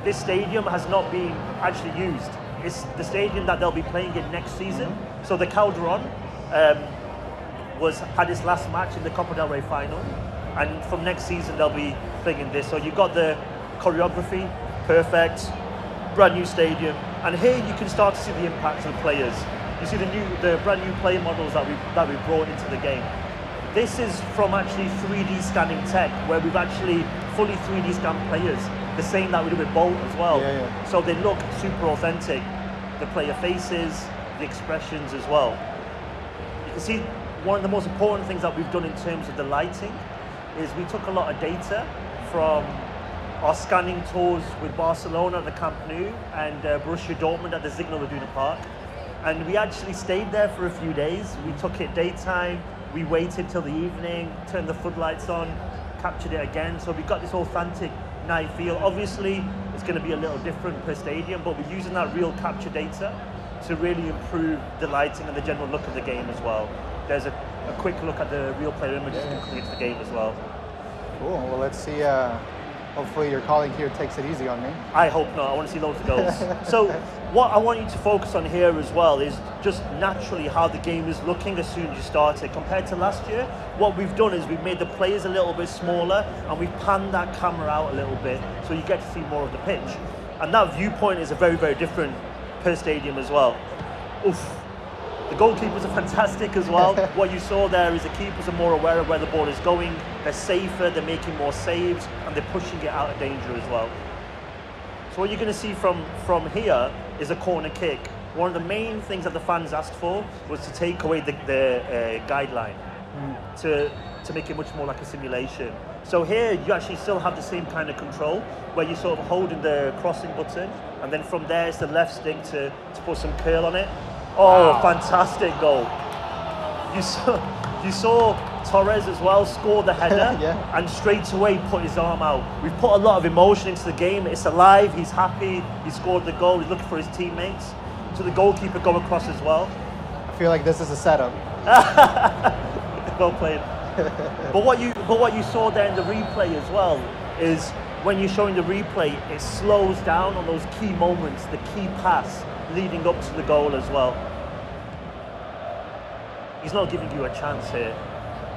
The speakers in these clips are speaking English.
this stadium has not been actually used. It's the stadium that they'll be playing in next season. So the Calderon had its last match in the Copa del Rey final, and from next season they'll be playing in this. So you've got the choreography, perfect, brand new stadium, and here you can start to see the impact of the players. You see the brand new player models that we brought into the game. This is from actually 3D scanning tech, where we've actually fully 3D scanned players, the same that we do with Bolt as well. So they look super authentic. The player faces, the expressions as well. You can see one of the most important things that we've done in terms of the lighting is we took a lot of data from our scanning tours with Barcelona at the Camp Nou and Borussia Dortmund at the Signal Iduna Park. And we actually stayed there for a few days. We took it daytime, we waited till the evening, turned the floodlights on, captured it again. So we got this authentic night feel. Obviously, it's going to be a little different per stadium, but we're using that real capture data to really improve the lighting and the general look of the game as well. There's a quick look at the real player images coming into the game as well. Cool. Well, let's see. Hopefully your colleague here takes it easy on me. I hope not. I want to see loads of goals. So what I want you to focus on here as well is just naturally how the game is looking as soon as you start it. Compared to last year, what we've done is we've made the players a little bit smaller and we've panned that camera out a little bit so you get to see more of the pitch. And that viewpoint is a very, very different per stadium as well. Oof. The goalkeepers are fantastic as well. What you saw there is the keepers are more aware of where the ball is going, they're safer, they're making more saves, and they're pushing it out of danger as well. So what you're going to see from here is a corner kick. One of the main things that the fans asked for was to take away the guideline, to make it much more like a simulation. So here you actually still have the same kind of control, where you're sort of holding the crossing button, and then from there it's the left stick to put some curl on it. Oh, wow. Fantastic goal. You saw Torres as well score the header and straight away put his arm out. We've put a lot of emotion into the game. It's alive, he's happy, he scored the goal, he's looking for his teammates. So the goalkeeper go across as well. I feel like this is a setup. Well played. But what you saw there in the replay as well is when you're showing the replay, it slows down on those key moments, the key pass leading up to the goal as well. He's not giving you a chance here.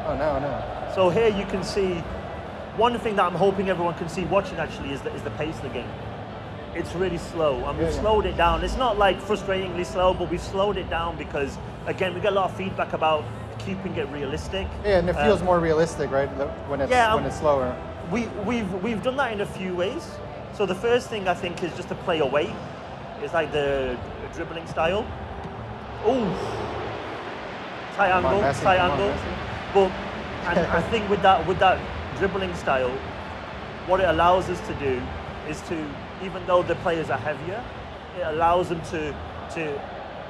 Oh, no. So here you can see, one thing that I'm hoping everyone can see watching actually is the pace of the game. It's really slow, and we've slowed it down. It's not like frustratingly slow, but we've slowed it down because, again, we get a lot of feedback about keeping it realistic. Yeah, and it feels more realistic, right, when it's slower. We've done that in a few ways. So the first thing I think is just to play away. It's like the dribbling style. Ooh, tight angle. But I think with that dribbling style, what it allows us to do is to, even though the players are heavier, it allows them to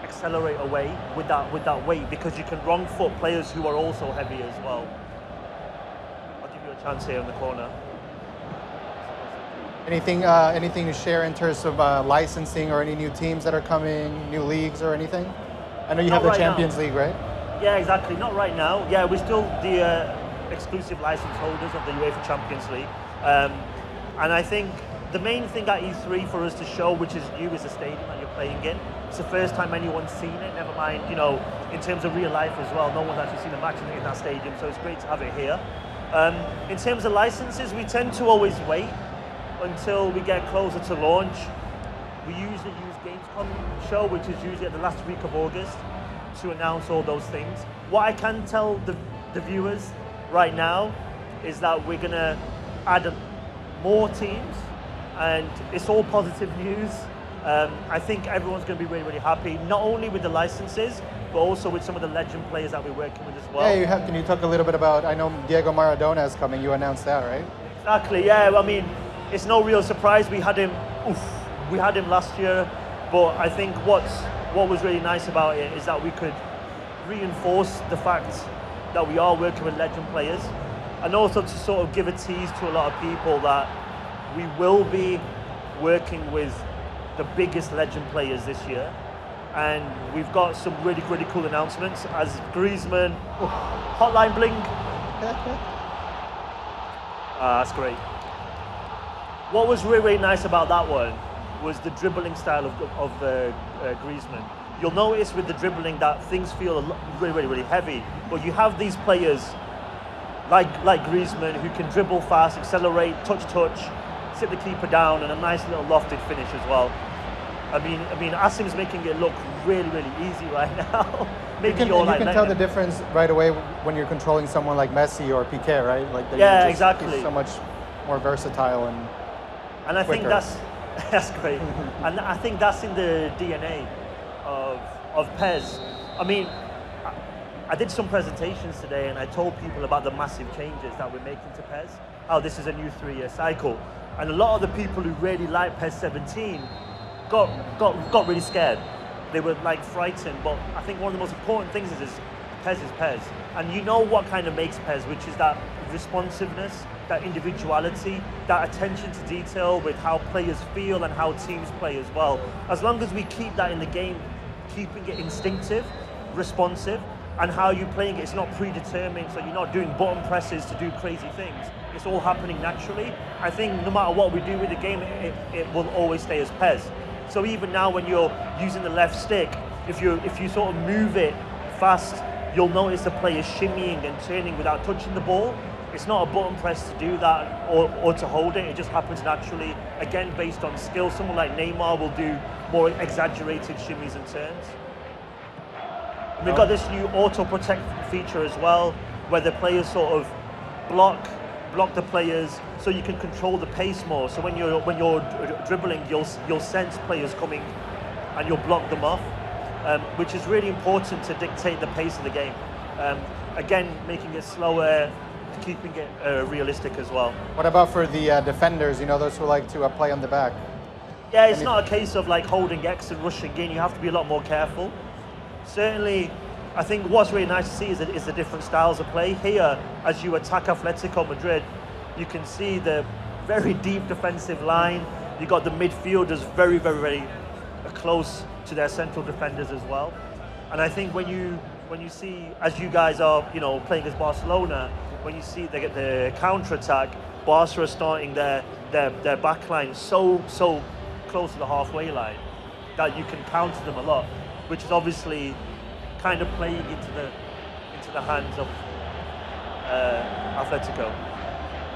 accelerate away with that weight, because you can wrong foot players who are also heavy as well. I'll give you a chance here in the corner. Anything to share in terms of licensing or any new teams that are coming, new leagues or anything? I know you have the Champions League, right? Yeah, exactly. Not right now. Yeah, we're still the exclusive license holders of the UEFA Champions League. And I think the main thing at E3 for us to show, which is new, is the stadium that you're playing in. It's the first time anyone's seen it, never mind, you know, in terms of real life as well. No one's actually seen a match in that stadium, so it's great to have it here. In terms of licenses, we tend to always wait until we get closer to launch. We usually use Gamescom show, which is usually at the last week of August, to announce all those things. What I can tell the viewers right now is that we're gonna add more teams, and it's all positive news. I think everyone's going to be really, really happy, not only with the licenses, but also with some of the legend players that we're working with as well. Yeah, can you talk a little bit about, I know Diego Maradona is coming, you announced that, right? Exactly, yeah. I mean, it's no real surprise. We had him last year, but I think what was really nice about it is that we could reinforce the fact that we are working with legend players, and also to sort of give a tease to a lot of people that we will be working with the biggest legend players this year, and we've got some really, really cool announcements as Griezmann, hotline bling. That's great. What was really, really nice about that one was the dribbling style of Griezmann. You'll notice with the dribbling that things feel really, really, really heavy, but you have these players like Griezmann who can dribble fast, accelerate, touch, sit the keeper down, and a nice little lofted finish as well. I mean, Asim's making it look really, really easy right now. Maybe you can tell the difference right away when you're controlling someone like Messi or Piqué, right? Like yeah, exactly. He's so much more versatile and I quicker. think that's great. And I think that's in the DNA of PES. I mean, I did some presentations today and I told people about the massive changes that we're making to PES. How this is a new 3-year cycle. And a lot of the people who really like PES 17 got really scared. They were like frightened, but I think one of the most important things is PES is PES. And you know what kind of makes PES, which is that responsiveness, that individuality, that attention to detail with how players feel and how teams play as well. As long as we keep that in the game, keeping it instinctive, responsive, and how you're playing it, it's not predetermined, so you're not doing button presses to do crazy things. It's all happening naturally. I think no matter what we do with the game, it will always stay as PES. So even now when you're using the left stick, if you sort of move it fast, you'll notice the player shimmying and turning without touching the ball. It's not a button press to do that or to hold it, it just happens naturally, again based on skill. Someone like Neymar will do more exaggerated shimmies and turns. And we've got this new auto protect feature as well, where the players sort of block the players so you can control the pace more. So when you're dribbling, you'll sense players coming and you'll block them off, which is really important to dictate the pace of the game. Again, making it slower, keeping it realistic as well. What about for the defenders, you know, those who like to play on the back? Yeah, it's not a case of like holding X and rushing in. You have to be a lot more careful. Certainly, I think what's really nice to see is the different styles of play. Here, as you attack Atletico Madrid, you can see the very deep defensive line. You got the midfielders very, very, very close to their central defenders as well. And I think when you see, as you guys are, you know, playing as Barcelona, when you see they get the counter-attack, Barca are starting their back line so close to the halfway line that you can counter them a lot, which is obviously kind of playing into the hands of Atletico.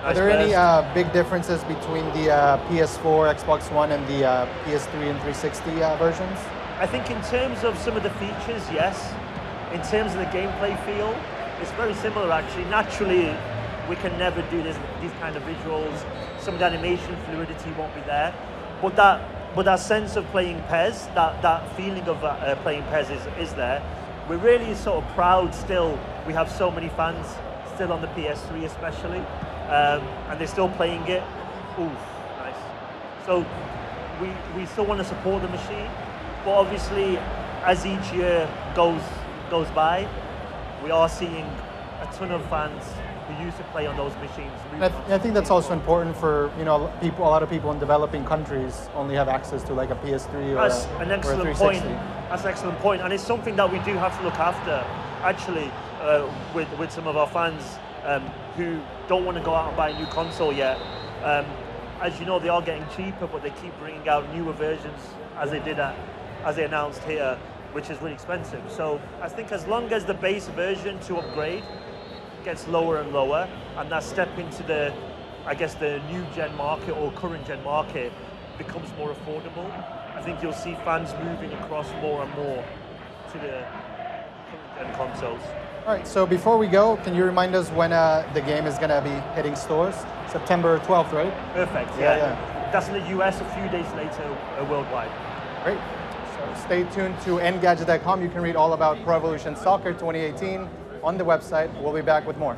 Nice. Are there any big differences between the PS4, Xbox One, and the PS3 and 360 versions? I think in terms of some of the features, yes. In terms of the gameplay feel, it's very similar actually. Naturally, we can never do these kind of visuals. Some of the animation fluidity won't be there, but that sense of playing PES, that feeling of playing PES is there. We're really sort of proud still. We have so many fans still on the PS3 especially, and they're still playing it. Ooh, nice. So we still want to support the machine, but obviously as each year goes by, we are seeing a ton of fans who used to play on those machines. I think that's also important for, you know, a lot of people in developing countries only have access to like a PS3 or That's an excellent point. That's an excellent point, and it's something that we do have to look after, actually, with some of our fans who don't want to go out and buy a new console yet. As you know, they are getting cheaper, but they keep bringing out newer versions, as they announced here, which is really expensive. So I think as long as the base version to upgrade gets lower and lower, and that step into the, I guess, the new gen market or current gen market becomes more affordable, I think you'll see fans moving across more and more to the current gen consoles. All right, so before we go, can you remind us when the game is going to be hitting stores? September 12th, right? Perfect, yeah. That's in the US, a few days later worldwide. Great. So stay tuned to Engadget.com. You can read all about Pro Evolution Soccer 2018 on the website. We'll be back with more.